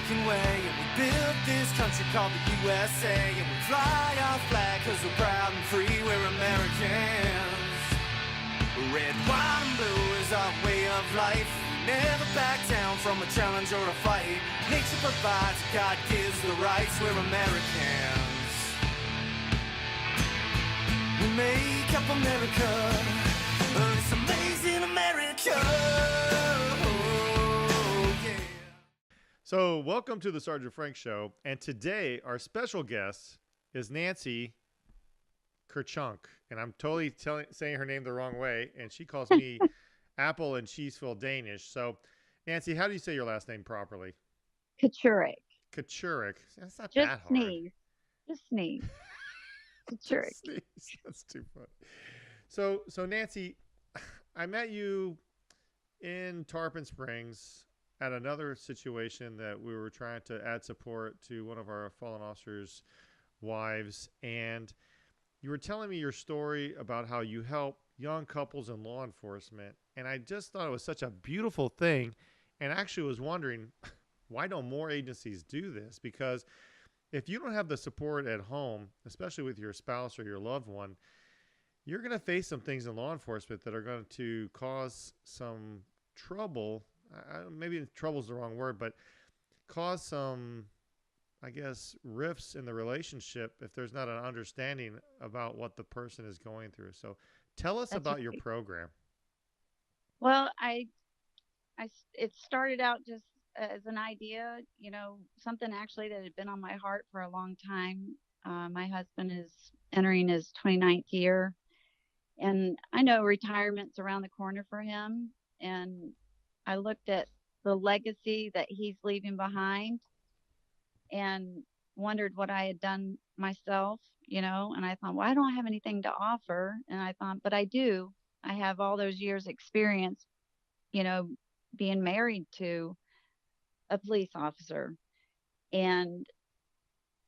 American way, and we built this country called the USA, and we fly our flag cause we're proud and free, we're Americans. Red, white, and blue is our way of life. We never back down from a challenge or a fight. Nature provides, God gives the rights, we're Americans. We make up America, it's amazing America. Oh, yeah. So welcome to the Sgt Frank Show, and today our special guest is Nancy Kachurik, and I'm totally saying her name the wrong way, and she calls me Apple and Cheeseville Danish. So, Nancy, how do you say your last name properly? Kachurik. Kachurik. That's not Just that hard. sneeze. Just sneeze. Kachurik. Just sneeze. That's too funny. So Nancy, I met you in Tarpon Springs at another situation that we were trying to add support to one of our fallen officers' wives, and you were telling me your story about how you help young couples in law enforcement, and I just thought it was such a beautiful thing, and actually was wondering, why don't more agencies do this? Because if you don't have the support at home, especially with your spouse or your loved one, you're going to face some things in law enforcement that are going to cause some trouble. Maybe trouble is the wrong word, but cause some, I guess, rifts in the relationship if there's not an understanding about what the person is going through. So tell us That's about your right. program. Well, it started out just as an idea, something actually that had been on my heart for a long time. My husband is entering his 29th year, and I know retirement's around the corner for him. And I looked at the legacy that he's leaving behind and wondered what I had done myself, and I thought, well, I don't have anything to offer. And I thought, but I do. I have all those years experience, being married to a police officer. And,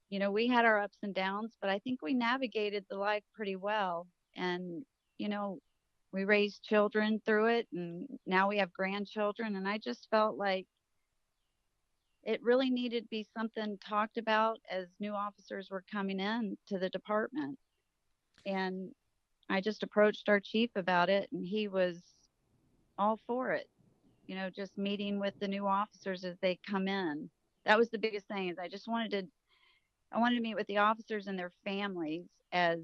we had our ups and downs, but I think we navigated the life pretty well. And, we raised children through it, and now we have grandchildren. And I just felt like it really needed to be something talked about as new officers were coming in to the department. And I just approached our chief about it, and he was all for it. Just meeting with the new officers as they come in. That was the biggest thing, is I wanted to meet with the officers and their families as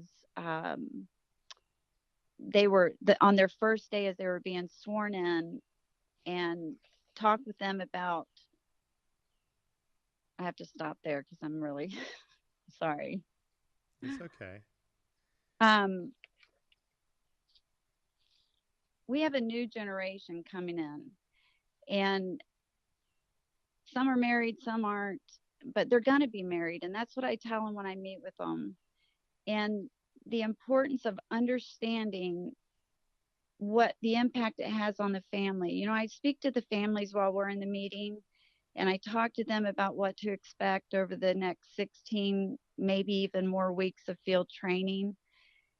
they were on their first day, as they were being sworn in, and talk with them about, I have to stop there because I'm really sorry. It's okay. We have a new generation coming in, and some are married, some aren't, but they're going to be married. And that's what I tell them when I meet with them. And the importance of understanding what the impact it has on the family. I speak to the families while we're in the meeting, and I talk to them about what to expect over the next 16, maybe even more weeks of field training,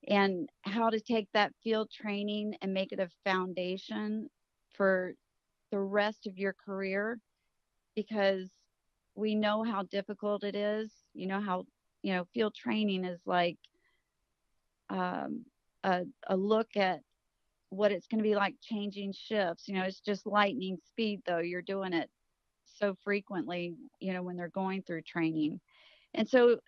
and how to take that field training and make it a foundation for the rest of your career, because we know how difficult it is. How, field training is like a look at what it's going to be like changing shifts. It's just lightning speed, though. You're doing it so frequently, when they're going through training. And so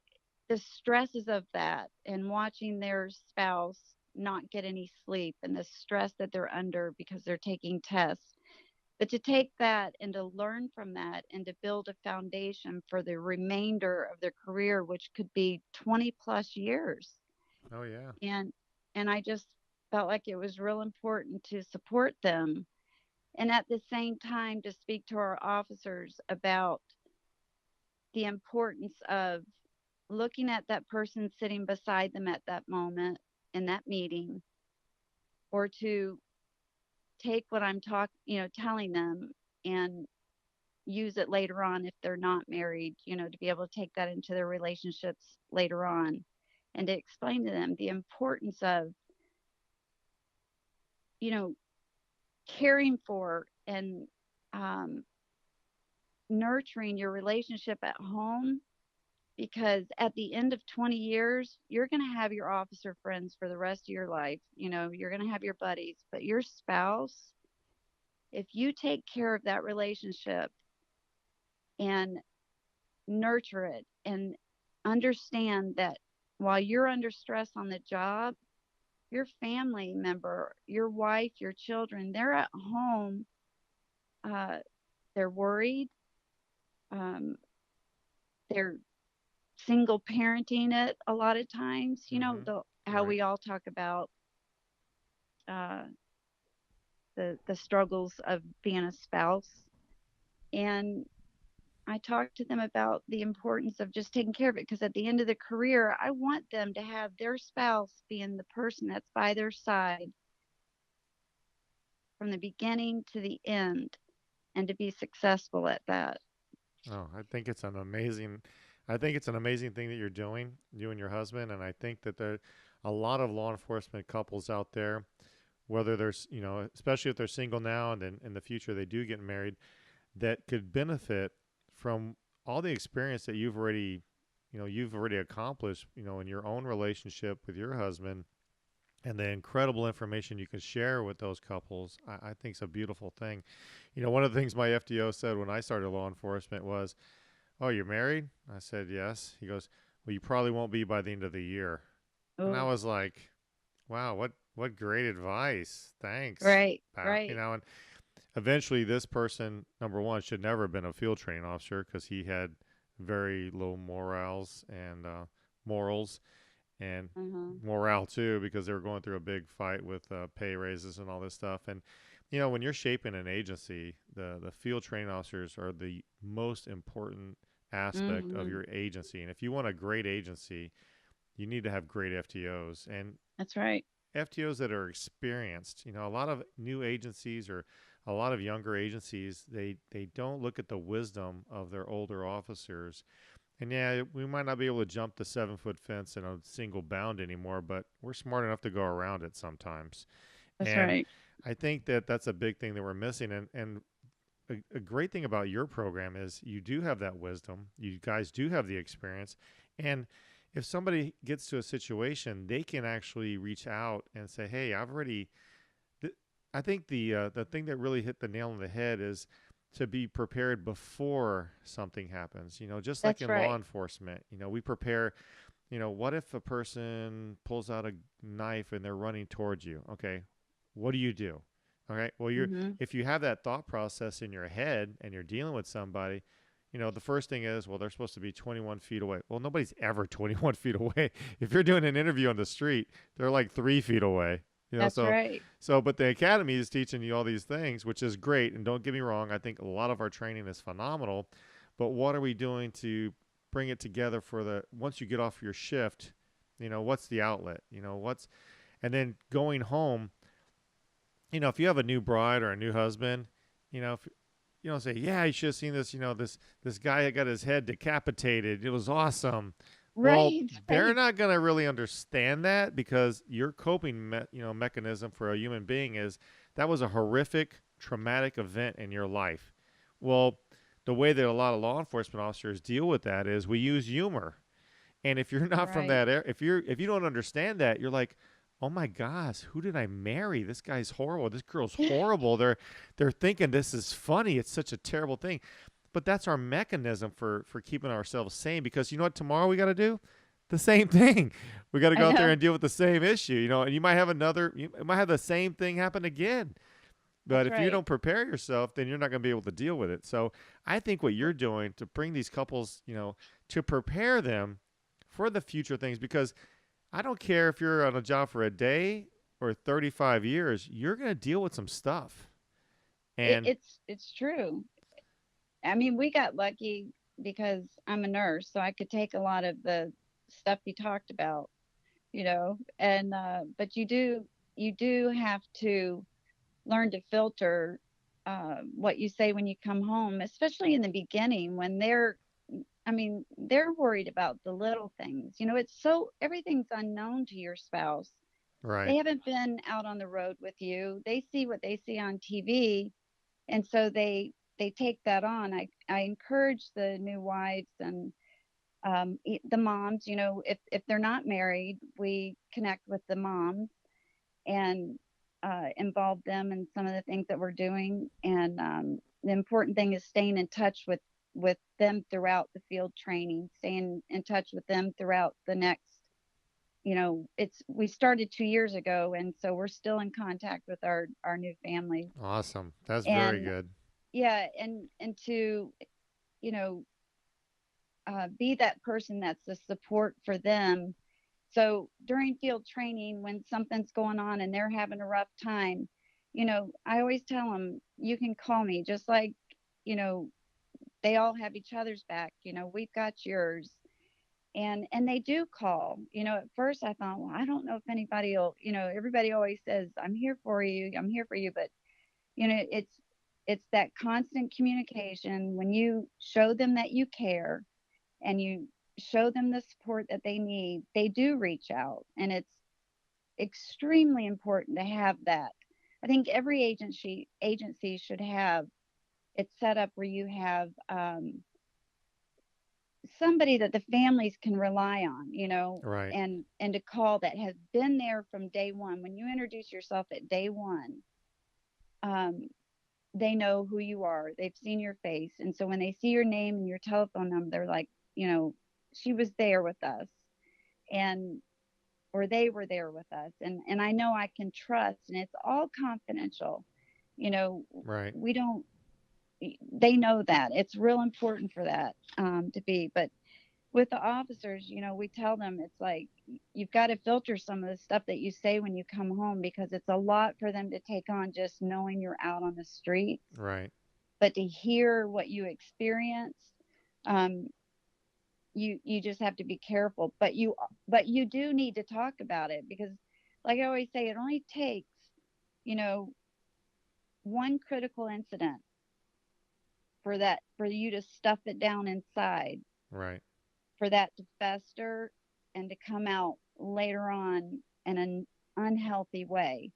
the stresses of that, and watching their spouse not get any sleep, and the stress that they're under because they're taking tests, but to take that and to learn from that and to build a foundation for the remainder of their career, which could be 20 plus years. Oh, yeah. And I just felt like it was real important to support them, and at the same time to speak to our officers about the importance of looking at that person sitting beside them at that moment in that meeting, or to take what I'm telling them and use it later on if they're not married, to be able to take that into their relationships later on, and to explain to them the importance of, caring for and nurturing your relationship at home, because at the end of 20 years, you're going to have your officer friends for the rest of your life. You're going to have your buddies, but your spouse, if you take care of that relationship and nurture it and understand that while you're under stress on the job, your family member, your wife, your children, they're at home. Uh, they're worried. Um, they're single parenting it a lot of times. Mm-hmm. How Right. we all talk about uh, the struggles of being a spouse. And I talk to them about the importance of just taking care of it, because at the end of the career, I want them to have their spouse being the person that's by their side from the beginning to the end, and to be successful at that. Oh, I think it's an amazing thing that you're doing, you and your husband, and I think that there are a lot of law enforcement couples out there, whether there's, especially if they're single now and then in the future they do get married, that could benefit from all the experience that you've already accomplished, in your own relationship with your husband, and the incredible information you can share with those couples. I think it's a beautiful thing. One of the things my FDO said when I started law enforcement was, "Oh, you're married?" I said, "Yes." He goes, "Well, you probably won't be by the end of the year." And I Oh, was like, "Wow, what great advice. Thanks, right, pal." right. And eventually this person, number one, should never have been a field training officer because he had very low morals and Uh-huh. morale too, because they were going through a big fight with pay raises and all this stuff. And when you're shaping an agency, the field training officers are the most important aspect of Hmm. your agency. And if you want a great agency, you need to have great FTOs and That's right. FTOs that are experienced. A lot of new agencies or a lot of younger agencies, they don't look at the wisdom of their older officers. And yeah, we might not be able to jump the 7 foot fence in a single bound anymore, but we're smart enough to go around it sometimes. That's And right. I think that that's a big thing that we're missing. And a great thing about your program is you do have that wisdom. You guys do have the experience. And if somebody gets to a situation, they can actually reach out and say, "Hey, I've already." I think the thing that really hit the nail on the head is to be prepared before something happens. Just like That's in law right. enforcement, we prepare. What if a person pulls out a knife and they're running towards you? Okay, what do you do? Okay, well, Hmm. if you have that thought process in your head and you're dealing with somebody, the first thing is, well, they're supposed to be 21 feet away. Well, nobody's ever 21 feet away. If you're doing an interview on the street, they're like 3 feet away. That's So, right. but the academy is teaching you all these things, which is great. And don't get me wrong, I think a lot of our training is phenomenal. But what are we doing to bring it together for once you get off your shift? What's the outlet? And then going home, if you have a new bride or a new husband, if you don't say, "Yeah, you should have seen this," this guy that got his head decapitated. It was awesome. Well, Right. they're Right. not going to really understand that because your coping mechanism for a human being is that was a horrific traumatic event in your life. Well, the way that a lot of law enforcement officers deal with that is we use humor. And if you're not from Right. that area, if you don't understand that, you're like, "Oh my gosh, who did I marry? This guy's horrible. This girl's horrible. They're thinking this is funny. It's such a terrible thing." But that's our mechanism for keeping ourselves sane, because you know what tomorrow we got to do? The same thing. We got to I go out there know. and deal with the same issue, and you might have the same thing happen again. But That's if you right. don't prepare yourself, then you're not going to be able to deal with it. So I think what you're doing to bring these couples, to prepare them for the future things, because I don't care if you're on a job for a day or 35 years, you're going to deal with some stuff. It, And it's it's true. I mean, we got lucky because I'm a nurse, so I could take a lot of the stuff you talked about, and but you do have to learn to filter what you say when you come home, especially in the beginning when they're worried about the little things. It's so everything's unknown to your spouse. They right, haven't been out on the road with you. They see what they see on TV, and so they they take that on. I encourage the new wives and the moms, if they're not married, we connect with the moms and involve them in some of the things that we're doing. And the important thing is staying in touch with them throughout the field training, staying in touch with them throughout the next, we started 2 years ago. And so we're still in contact with our new families. Awesome. That's very And good. yeah, and to, you know, be that person that's the support for them. So during field training, when something's going on and they're having a rough time, I always tell them, you can call me, just like, you know, they all have each other's back. We've got yours. And they do call. At first I thought, well, I don't know if anybody will, everybody always says, I'm here for you. I'm here for you. But, it's that constant communication. When you show them that you care and you show them the support that they need, they do reach out. And it's extremely important to have that. I think every agency should have it set up where you have somebody that the families can rely on, Right. and to call, that has been there from day one. When you introduce yourself at day one, um, they know who you are. They've seen your face. And so when they see your name and your telephone number, they're like, she was there with us, and or they were there with us. And I know I can trust, and it's all confidential. Right. We don't, they know that it's real important for that to be. But with the officers, we tell them, it's like, you've got to filter some of the stuff that you say when you come home, because it's a lot for them to take on, just knowing you're out on the streets. Right. But to hear what you experienced, um, you just have to be careful. But you do need to talk about it, because, like I always say, it only takes, you know, one critical incident for you to stuff it down inside, Right. for that to fester and to come out later on in an unhealthy way.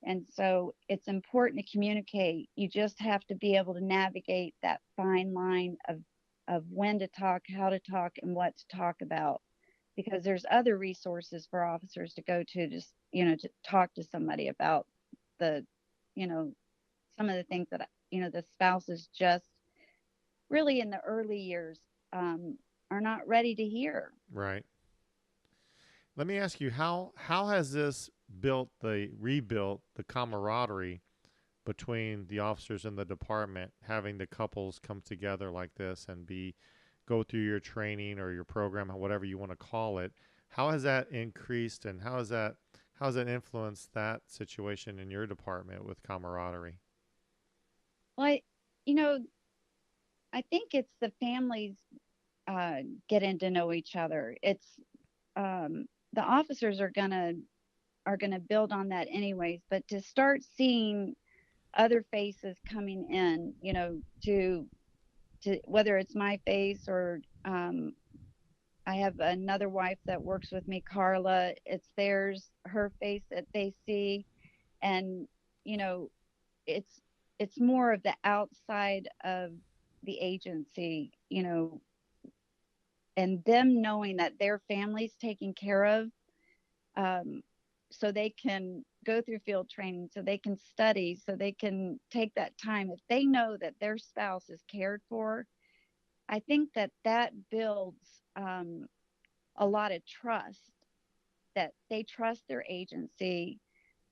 And so it's important to communicate. You just have to be able to navigate that fine line of when to talk, how to talk, and what to talk about. Because there's other resources for officers to go to, just, to talk to somebody about the, you know, some of the things that, the spouses just really in the early years are not ready to hear. Right. Let me ask you, how has this rebuilt the camaraderie between the officers in the department, having the couples come together like this and go through your training or your program, whatever you want to call it? How has that increased, and how has that influenced that situation in your department with camaraderie? Well, you know, I think it's the families getting to know each other. It's the officers are gonna build on that anyways, but to start seeing other faces coming in, to whether it's my face or I have another wife that works with me, Carla. It's her face that they see, and you know, it's it's more of the outside of the agency, and them knowing that their family's taken care of, um, so they can go through field training, so they can study, so they can take that time. If they know that their spouse is cared for, I think that builds a lot of trust, that they trust their agency.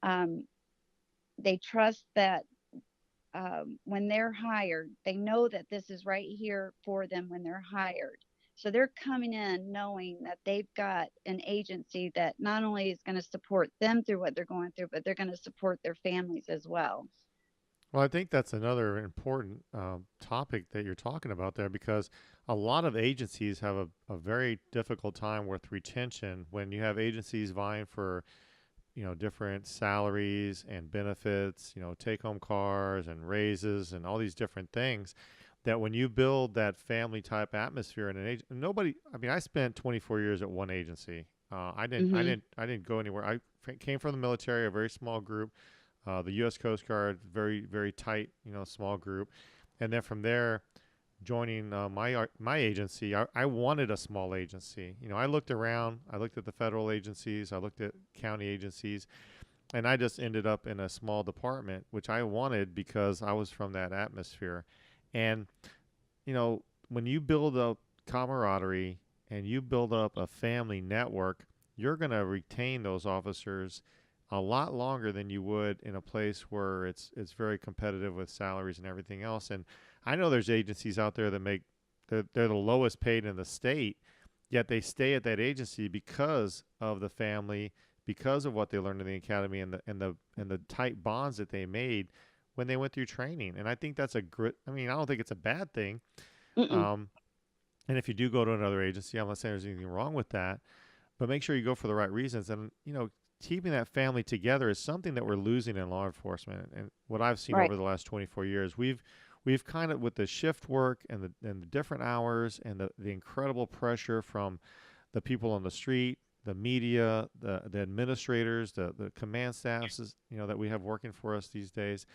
Um, they trust that when they're hired, they know that this is right here for them when they're hired. So they're coming in knowing that they've got an agency that not only is going to support them through what they're going through, but they're going to support their families as well. Well, I think that's another important topic that you're talking about there, because a lot of agencies have a very difficult time with retention when you have agencies vying for, different salaries and benefits, take home cars and raises and all these different things. That when you build that family type atmosphere in an agent, nobody, I mean, I spent 24 years at one agency. Hmm. I didn't go anywhere. Came from the military, a very small group, the U.S. Coast Guard, very, very tight, small group. and then from there, joining my agency, I wanted a small agency. I looked around, I looked at the federal agencies, I looked at county agencies, and I just ended up in a small department, which I wanted because I was from that atmosphere. And when you build up camaraderie and you build up a family network, you're going to retain those officers a lot longer than you would in a place where it's very competitive with salaries and everything else. And I know there's agencies out there that they're the lowest paid in the state, yet they stay at that agency because of the family, because of what they learned in the academy, and the tight bonds that they made when they went through training. And I think that's a great. I mean, I don't think it's a bad thing. Mm-mm. And if you do go to another agency, I'm not saying there's anything wrong with that, but make sure you go for the right reasons. And keeping that family together is something that we're losing in law enforcement. And what I've seen Right. over the last 24 years, we've kind of, with the shift work and the different hours and the incredible pressure from the people on the street, the media, the administrators, the command staffs, that we have working for us these days.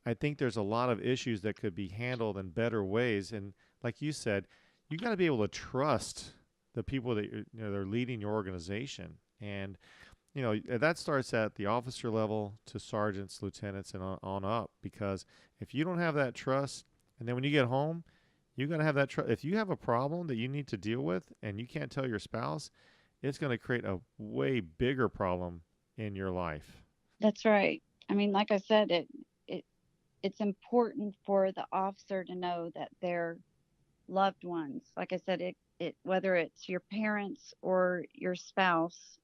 I think there's a lot of issues that could be handled in better ways. And like you said, you got to be able to trust the people that they're leading your organization. And that starts at the officer level to sergeants, lieutenants, and on up. Because if you don't have that trust, and then when you get home, you got to have that trust. If you have a problem that you need to deal with and you can't tell your spouse, it's going to create a way bigger problem in your life. That's right. I mean, like I said, it's important for the officer to know that their loved ones, like I said, it whether it's your parents or your spouse,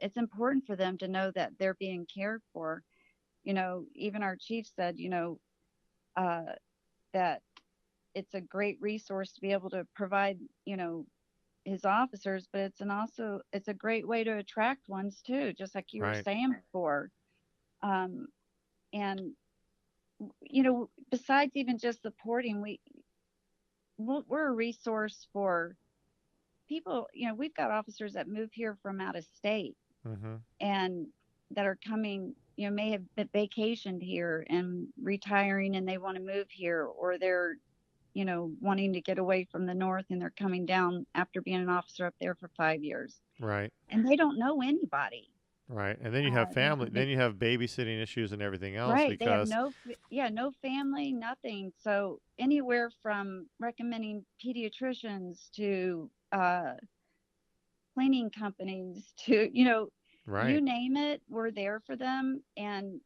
it's important for them to know that they're being cared for. Even our chief said, uh, that it's a great resource to be able to provide, his officers, but it's a great way to attract ones too, just like you were Right. saying before. Um, and besides even just supporting, we're a resource for people. We've got officers that move here from out of state Mm-hmm. and that are coming, may have been vacationed here and retiring and they want to move here, or they're, wanting to get away from the north and they're coming down after being an officer up there for 5 years Right. and they don't know anybody. Right. And then you have family. They, Then you have babysitting issues and everything else right. They have because no family, nothing. So anywhere from recommending pediatricians to cleaning companies to, you right. name it, we're there for them. And,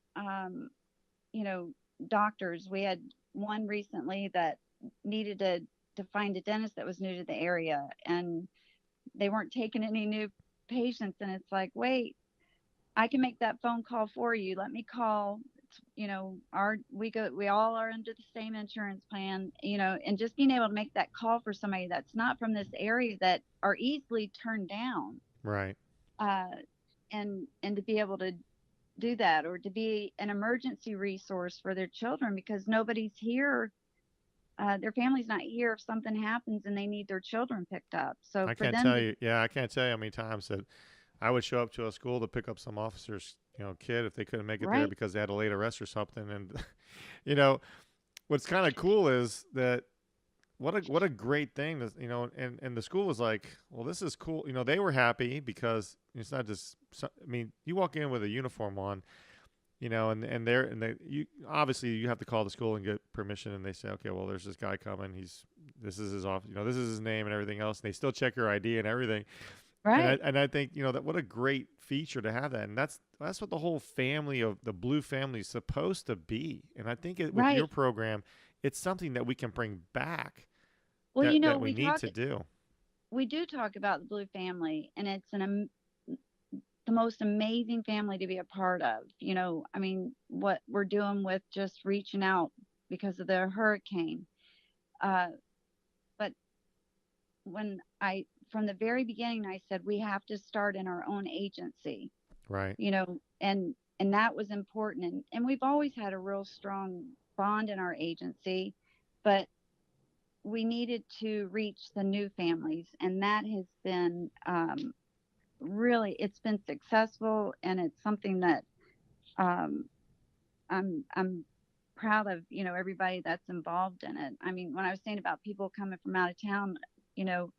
you know, doctors, we had one recently that needed to find a dentist that was new to the area and they weren't taking any new patients. And it's like, wait, I can make that phone call for you. Let me call. We all are under the same insurance plan, and just being able to make that call for somebody that's not from this area that are easily turned down, Right. uh, and to be able to do that, or to be an emergency resource for their children because nobody's here. Their family's not here if something happens and they need their children picked up. So I for can't them tell to, you. Yeah, I can't tell you how many times that I would show up to a school to pick up some officer's, kid if they couldn't make it there right, because they had a late arrest or something. And, you know, what's kind of cool is that what a great thing that, and the school was like, well, this is cool. They were happy because it's not just. I mean, you walk in with a uniform on, you obviously you have to call the school and get permission, and they say, okay, well, there's this guy coming. This is his off. This is his name and everything else. And they still check your ID and everything. And I right, and I think that what a great feature to have that, and that's what the whole family of the Blue family is supposed to be. And I think with right. your program, it's something that we can bring back Well, that we need to do. we do talk about the Blue family, and it's the most amazing family to be a part of. I mean, what we're doing with just reaching out because of the hurricane. Uh, but from the very beginning, I said we have to start in our own agency, Right. and that was important. And we've always had a real strong bond in our agency, but we needed to reach the new families, and that has been really, it's been successful, and it's something that um, I'm proud of, everybody that's involved in it. I mean, when I was saying about people coming from out of town, you know,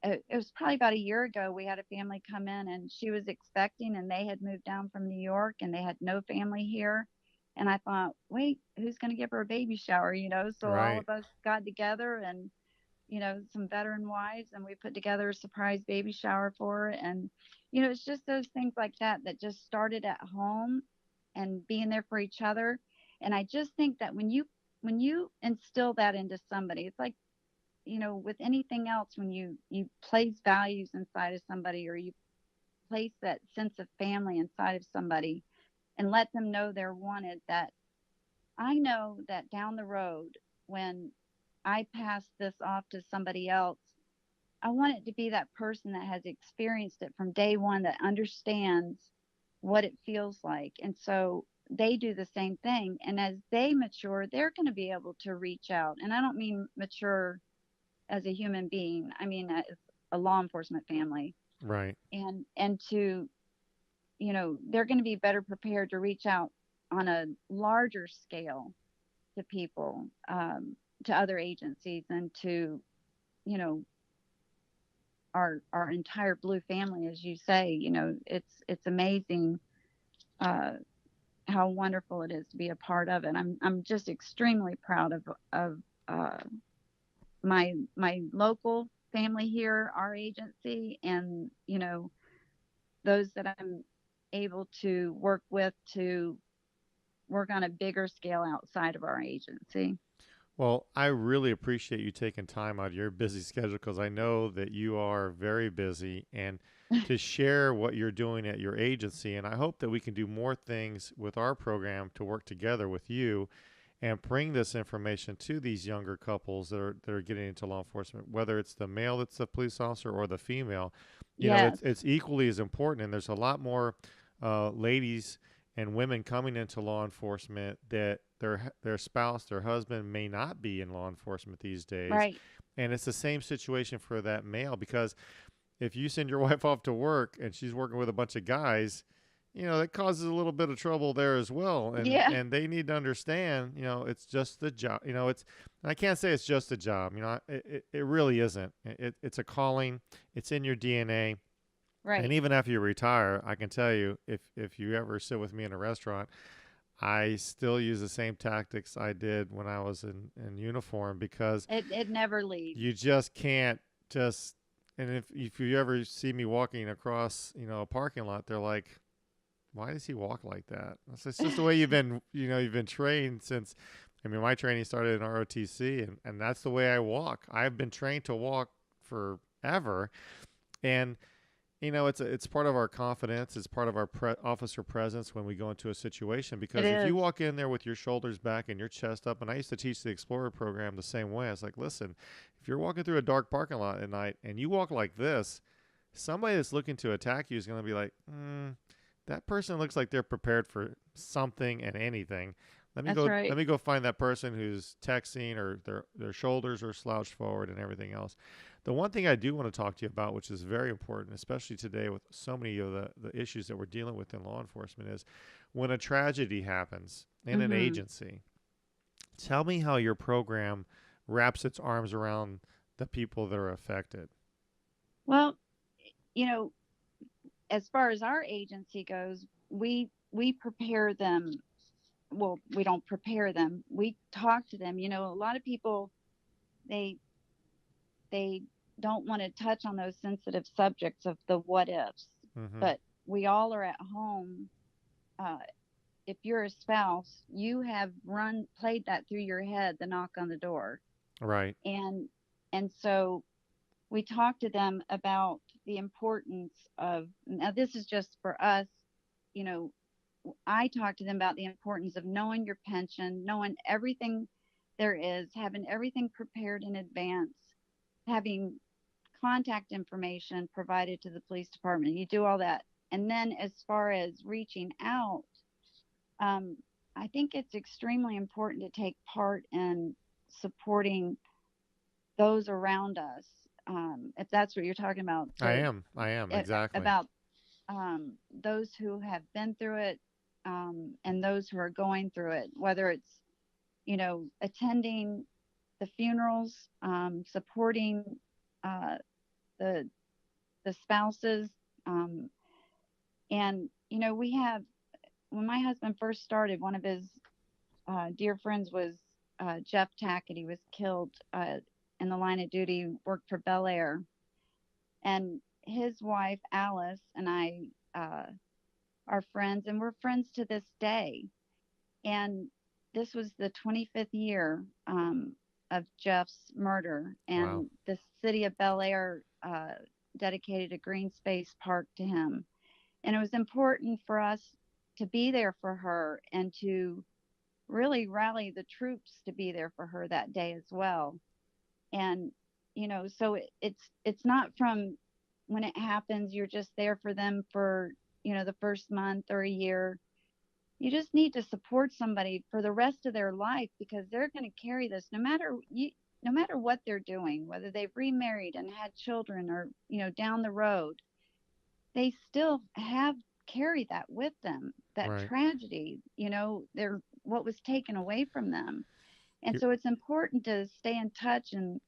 it was probably about a year ago, we had a family come in and she was expecting, and they had moved down from New York and they had no family here. And I thought, wait, who's going to give her a baby shower? So all Right. of us got together, and some veteran wives, and we put together a surprise baby shower for her. And it's just those things like that that just started at home and being there for each other. And I just think that when you instill that into somebody, it's like, with anything else, when you place values inside of somebody, or you place that sense of family inside of somebody, and let them know they're wanted, that I know that down the road, when I pass this off to somebody else, I want it to be that person that has experienced it from day one, that understands what it feels like. And so they do the same thing. And as they mature, they're going to be able to reach out. And I don't mean mature as a human being, I mean as a law enforcement family. Right. And to, they're going to be better prepared to reach out on a larger scale to people, to other agencies, and to, you know, our entire blue family, as you say. It's amazing, uh, how wonderful it is to be a part of it. I'm just extremely proud of uh, my local family here, our agency, and those that I'm able to work with to work on a bigger scale outside of our agency. Well, I really appreciate you taking time out of your busy schedule, because I know that you are very busy, and to share what you're doing at your agency. And I hope that we can do more things with our program to work together with you and bring this information to these younger couples that are getting into law enforcement, whether it's the male that's a police officer or the female. Yes. It's equally as important. And there's a lot more ladies and women coming into law enforcement that their spouse, their husband may not be in law enforcement these days. Right. And it's the same situation for that male, because if you send your wife off to work and she's working with a bunch of guys, that causes a little bit of trouble there as well. And Yeah. and they need to understand, it's just the job. I can't say it's just a job. It really isn't. It's a calling. It's in your DNA. And Right. even after you retire, I can tell you, if you ever sit with me in a restaurant, I still use the same tactics I did when I was in uniform, because It never leaves. you just can't just. And if you ever see me walking across, a parking lot, they're like, why does he walk like that? It's just the way you've been trained since. I mean, my training started in ROTC, and that's the way I walk. I've been trained to walk forever. And it's part of our confidence. It's part of our officer presence when we go into a situation. Because It if you is. walk in there with your shoulders back and your chest up, and I used to teach the Explorer program the same way. I was like, listen, if you're walking through a dark parking lot at night and you walk like this, somebody that's looking to attack you is going to be like, that person looks like they're prepared for something and anything. Let me That's go. right. Let me go find that person who's texting, or their shoulders are slouched forward and everything else. The one thing I do want to talk to you about, which is very important, especially today with so many of the issues that we're dealing with in law enforcement, is when a tragedy happens in an Hmm. agency. Tell me how your program wraps its arms around the people that are affected. Well, you know, as far as our agency goes, we prepare them. Well, we don't prepare them. We talk to them. A lot of people, they they don't want to touch on those sensitive subjects of the what ifs, Mm-hmm. but we all are at home. Uh, if you're a spouse, you have played that through your head, the knock on the door. Right. And so we talk to them about the importance of, now this is just for us, you know I talk to them about the importance of knowing your pension, knowing everything there is, having everything prepared in advance, having contact information provided to the police department. You do all that. And then as far as reaching out, um, I think it's extremely important to take part in supporting those around us. If that's what you're talking about, I am exactly. about those who have been through it, and those who are going through it, whether it's attending the funerals, supporting uh, the the spouses, um, and we have when my husband first started, one of his dear friends was Jeff Tackett. He was killed in the line of duty, worked for Bel Air, and his wife Alice and I uh, are friends, and we're friends to this day. And this was the 25th year of Jeff's murder, Wow. and the city of Bel Air dedicated a green space park to him. And it was important for us to be there for her and to really rally the troops to be there for her that day as well. And so it's not from when it happens you're just there for them for the first month or a year. You just need to support somebody for the rest of their life, because they're going to carry this no matter what they're doing, whether they've remarried and had children or down the road. They still have carry that with them, that Right. tragedy. They're what was taken away from them. And You so it's important to stay in touch and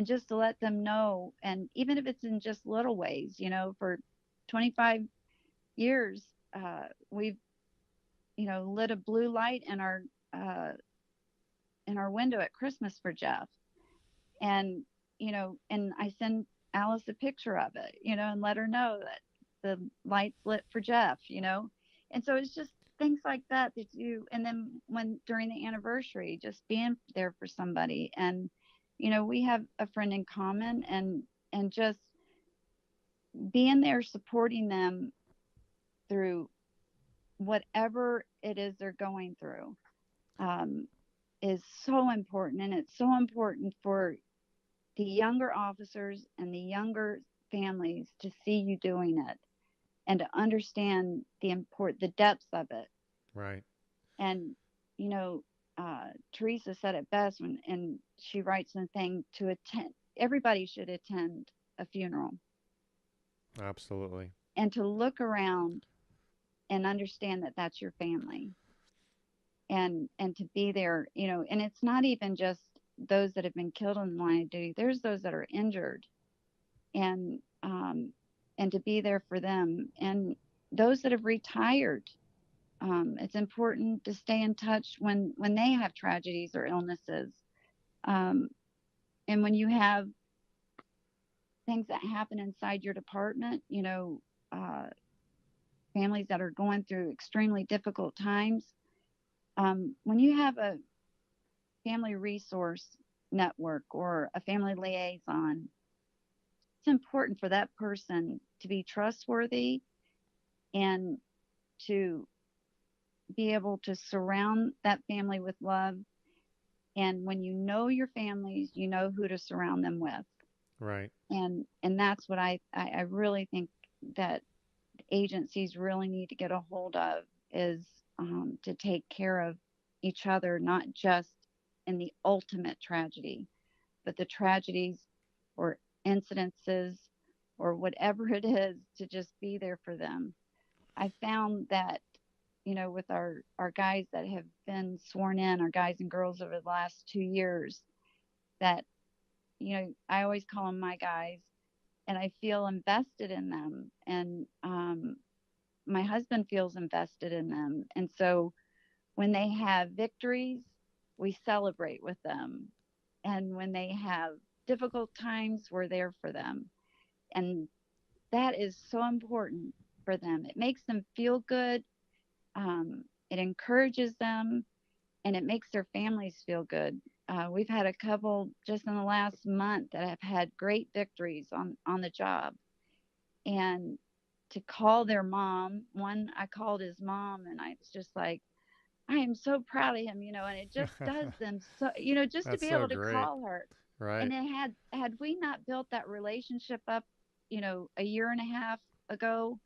just to let them know. And even if it's in just little ways, for 25 years, we've lit a blue light uh, in our window at Christmas for Jeff. And and I send Alice a picture of it, and let her know that the lights lit for Jeff. And so it's just things like that that you. And then when during the anniversary, just being there for somebody. And we have a friend in common, and just being there supporting them through whatever it is they're going through, um, is so important. And it's so important for the younger officers and the younger families to see you doing it and to understand the depths of it. right. And you know Teresa said it best when, and she writes in the thing, to attend, everybody should attend a funeral, Absolutely. and to look around and understand that that's your family, and to be there. And it's not even just those that have been killed in the line of duty. There's those that are injured, and and to be there for them, and those that have retired. It's important to stay in touch when they have tragedies or illnesses, um, and when you have things that happen inside your department. Uh, Families that are going through extremely difficult times. When you have a family resource network or a family liaison, it's important for that person to be trustworthy and to be able to surround that family with love. And when you know your families, you know who to surround them with. Right. And that's what I really think that agencies really need to get a hold of, is to take care of each other, not just in the ultimate tragedy, but the tragedies or incidences or whatever it is, to just be there for them. I found that, with our guys that have been sworn in, our guys and girls over the last 2 years, that, I always call them my guys, and I feel invested in them. And my husband feels invested in them. And so when they have victories, we celebrate with them. And when they have difficult times, we're there for them. And that is so important for them. It makes them feel good. It encourages them, and it makes their families feel good. We've had a couple just in the last month that have had great victories on the job. And to call their mom, one, I called his mom, and I was just like, I am so proud of him, and it just does them so, just to That's be so able to great. call her. Right. And it had we not built that relationship up, a year and a half ago,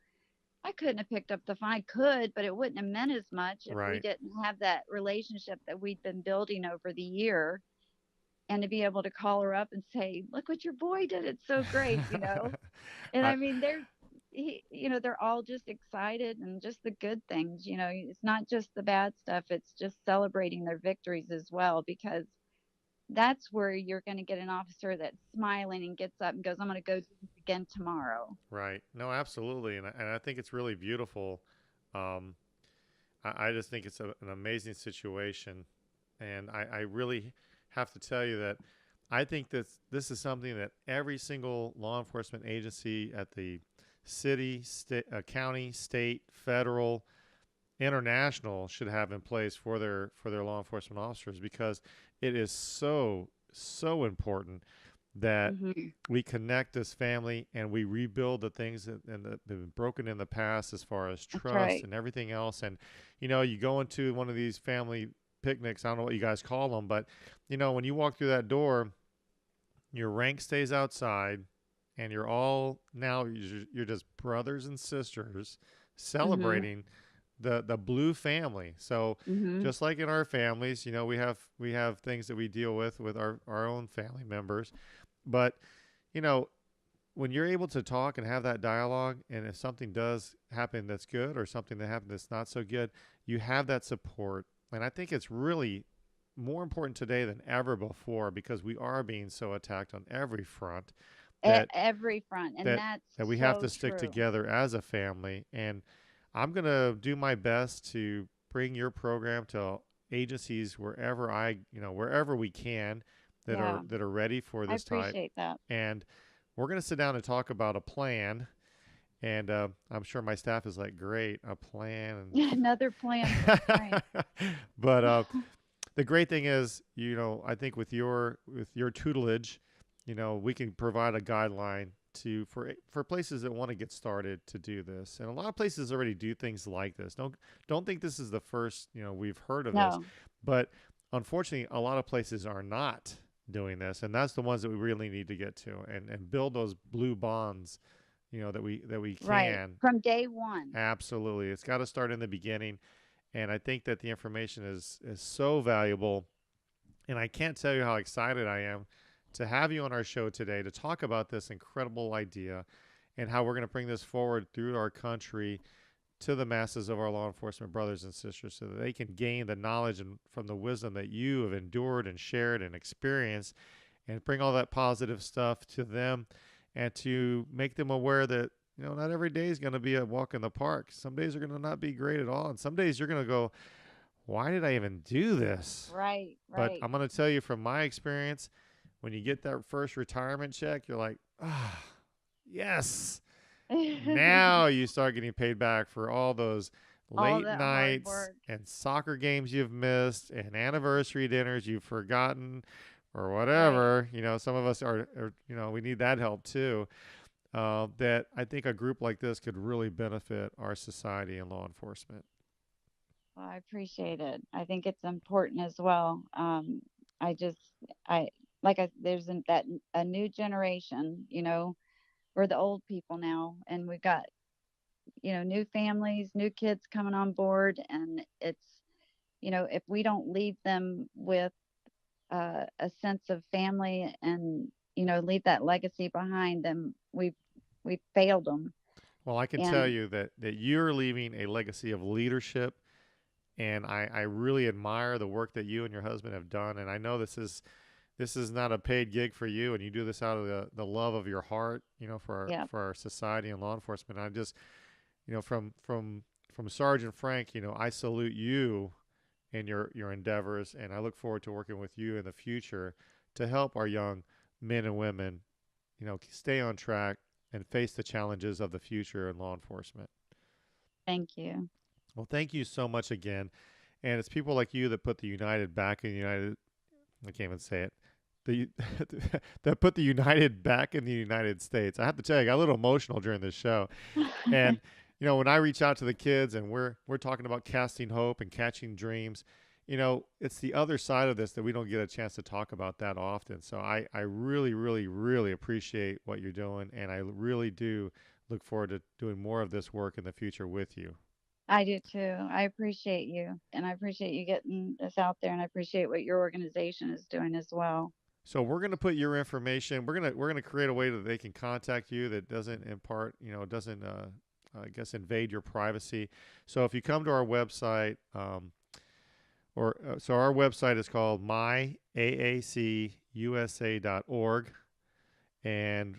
I couldn't have picked up the phone. I could, but it wouldn't have meant as much if we Right. didn't have that relationship that we'd been building over the year. And to be able to call her up and say, "Look what your boy did! It's so great," And I I mean, they're all just excited and just the good things. It's not just the bad stuff. It's just celebrating their victories as well, because that's where you're going to get an officer that's smiling and gets up and goes, I'm going to go do this again tomorrow. Right. No, absolutely. And I think it's really beautiful. Um, I just think it's an amazing situation. And I really have to tell you that I think that this is something that every single law enforcement agency at the city, county, state, federal, international should have in place for their law enforcement officers, because it is so important that Hmm. we connect this family and we rebuild the things that have been broken in the past, as far as That's trust right. and everything else. And you go into one of these family picnics, I don't know what you guys call them, but when you walk through that door, your rank stays outside, and you're all now you're just brothers and sisters Hmm. celebrating the blue family. So Hmm. just like in our families, we have things that we deal with our own family members. But you know when you're able to talk and have that dialogue, and if something does happen that's good, or something that happened that's not so good, you have that support. And I think it's really more important today than ever before, because we are being so attacked on every front, that Every front. And that that's that we have so to stick true. together as a family. And I'm going to do my best to bring your program to agencies wherever we can, that are Yeah. that are ready for I this type. appreciate that. And we're going to sit down and talk about a plan. And I'm sure my staff is like, great, a plan. Another plan for And Frank. but the great thing is, I think with your tutelage, we can provide a guideline for places that want to get started to do this. And a lot of places already do things like this. Don't think this is the first, we've heard of this. No. But unfortunately, a lot of places are not doing this, and that's the ones that we really need to get to, and build those blue bonds, that we Right. can. From day one. Absolutely. It's got to start in the beginning. And I think that the information is so valuable. And I can't tell you how excited I am to have you on our show today to talk about this incredible idea, and how we're going to bring this forward through our country to the masses of our law enforcement brothers and sisters, so that they can gain the knowledge and from the wisdom that you have endured and shared and experienced, and bring all that positive stuff to them, and to make them aware that not every day is going to be a walk in the park. Some days are going to not be great at all, and some days you're going to go, why did I even do this? Right. But Right. I'm going to tell you from my experience, when you get that first retirement check, you're like, yes. Now you start getting paid back for all those All late that hard nights work. and soccer games you've missed and anniversary dinners you've forgotten, or Right. whatever. Some of us we need that help too. That I think a group like this could really benefit our society and law enforcement. Well, I appreciate it. I think it's important as well. I just, I, like there's a new generation, we're the old people now, and we've got, new families, new kids coming on board. And if we don't leave them with a sense of family, and, leave that legacy behind them, we've failed them. Well, I can tell And you that you're leaving a legacy of leadership, and I really admire the work that you and your husband have done. And I know this is not a paid gig for you, and you do this out of the love of your heart, yeah, for our society and law enforcement. I just, from Sergeant Frank, I salute you in your endeavors, and I look forward to working with you in the future to help our young men and women, stay on track and face the challenges of the future in law enforcement. thank you. Well, thank you so much again. And it's people like you that put the United back in the United. I can't even say it. The that put the United back in the United States. I have to tell you, I got a little emotional during this show. And when I reach out to the kids, and we're talking about casting hope and catching dreams, it's the other side of this that we don't get a chance to talk about that often. So I really, really, really appreciate what you're doing, and I really do look forward to doing more of this work in the future with you. I do too. I appreciate you, and I appreciate you getting this out there, and I appreciate what your organization is doing as well. So we're going to put your information. We're going to create a way that they can contact you that doesn't doesn't I guess invade your privacy. So if you come to our website, so our website is called myaacusa.org, and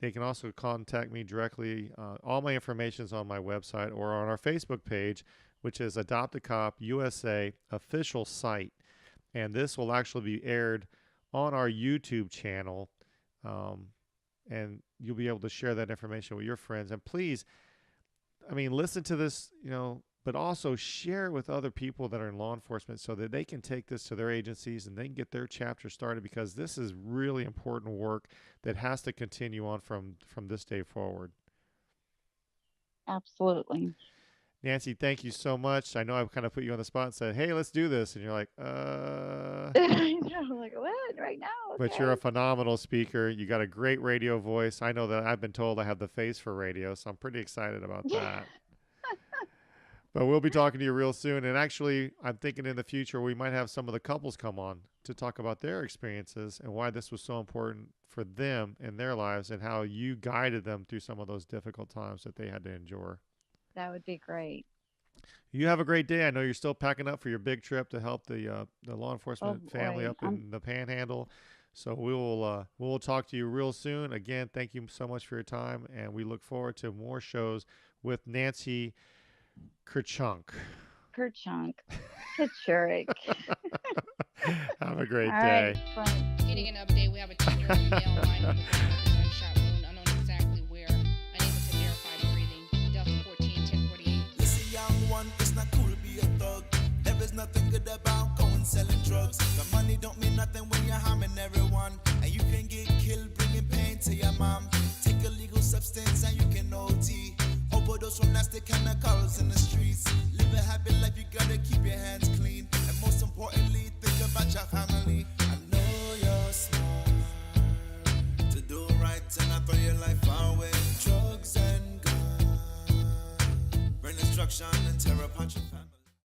they can also contact me directly. All my information is on my website or on our Facebook page, which is Adopt a Cop USA official site. And this will actually be aired on our YouTube channel, and you'll be able to share that information with your friends. And please, listen to this, but also share it with other people that are in law enforcement so that they can take this to their agencies and they can get their chapter started, because this is really important work that has to continue on from this day forward. Absolutely. Nancy, thank you so much. I know I've kind of put you on the spot and said, hey, let's do this. And you're like, I know, like, what? Right now? Okay. But you're a phenomenal speaker. You got a great radio voice. I know that I've been told I have the face for radio, so I'm pretty excited about that. But we'll be talking to you real soon. And actually, I'm thinking in the future, we might have some of the couples come on to talk about their experiences and why this was so important for them in their lives and how you guided them through some of those difficult times that they had to endure. That would be great. You have a great day. I know you're still packing up for your big trip to help the law enforcement family up in the Panhandle. So we'll talk to you real soon. Again, thank you so much for your time, and we look forward to more shows with Nancy Kachurik. Kachurik. Have a great All day. Right, Getting an update, we have a 10-year-old male lying on the ground with a gunshot wound, unknown exactly where, unable to verify the breathing. Delta 14-1048. Listen, young one, it's not cool to be a thug. There is nothing good about going selling drugs. The money don't mean nothing when you're harming everyone. And you can get killed bringing pain to your mom. Take a legal substance and you can OT. Overdose from nasty chemicals in the streets. Live a happy life, you gotta keep your hands clean. And most importantly, think about your family. I know you're smart to do right and not throw your life away. Drugs and guns bring destruction and terror upon your family.